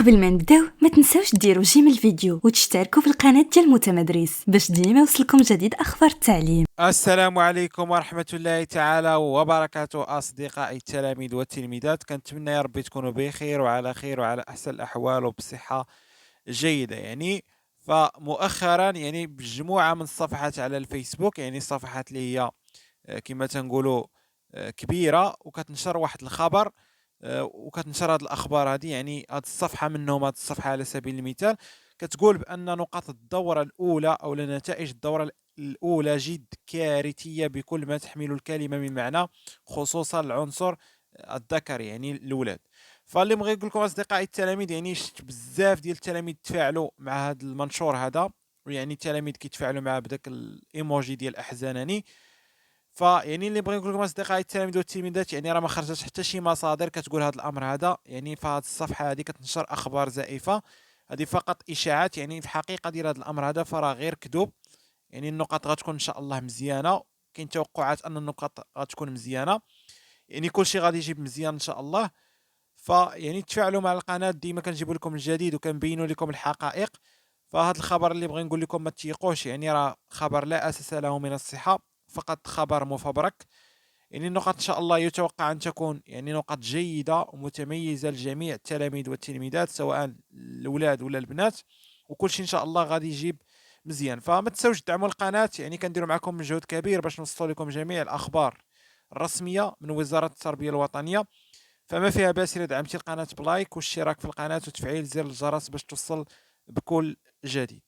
قبل ما نبداو ما تنساوش ديروا جيم الفيديو وتشتركوا في القناه ديال متمدرس باش ديما يوصلكم جديد اخبار التعليم. السلام عليكم ورحمة الله تعالى وبركاته أصدقائي التلاميذ والتلميذات، كنتمنى يا ربي تكونوا بخير وعلى خير وعلى أحسن الأحوال وبصحة جيدة. فمؤخرا بمجموعة من الصفحات على الفيسبوك، الصفحات اللي هي كما تنقولوا كبيرة، وكتنشر واحد الخبر، وكتنشر هذه الأخبار هذه. هذه الصفحة منهم، هذه الصفحة على سبيل المثال كتقول بأن نقاط الدورة الأولى أو نتائج الدورة الأولى جد كارثية بكل ما تحمل الكلمة من معنى، خصوصا العنصر الذكر الأولاد. فاللي بغيت نقول لكم أصدقائي التلاميذ، شفت بزاف ديال التلاميذ تفاعلوا مع هذا المنشور هذا، التلاميذ كيتفاعلوا معاه بداك الايموجي ديال احزانني. اللي بغيت نقول لكم اصدقائي التلاميذ والتلميذات، راه ما خرجت حتى شي مصادر كتقول هذا الامر هذا. فهاد الصفحه هذه كتنشر اخبار زائفه، هذه فقط اشاعات. في الحقيقه ديال هذا الامر هذا فراه غير كذوب. النقاط غتكون ان شاء الله مزيانه، كاين توقعات ان النقاط غتكون مزيانه. كلشي غادي يجيب مزيان ان شاء الله. تفاعلوا مع القناه، ديما كنجيبوا لكم الجديد وكنبينوا لكم الحقائق. فهذا الخبر اللي بغي نقول لكم ما تيقوش، راه خبر لا اساس له من الصحه، فقط خبر مفبرك. النقاط ان شاء الله يتوقع ان تكون نقاط جيده ومتميزه لجميع التلاميذ والتلميذات، سواء الاولاد ولا البنات، وكل شيء ان شاء الله غادي يجيب مزيان. فما تنساوش تدعموا القناه، كنديروا معكم مجهود كبير باش نوصلوا لكم جميع الاخبار الرسميه من وزاره التربيه الوطنيه. فما فيها باس اذا دعمتي القناه بلايك واشتراك في القناه وتفعيل زر الجرس باش توصل بكل جديد.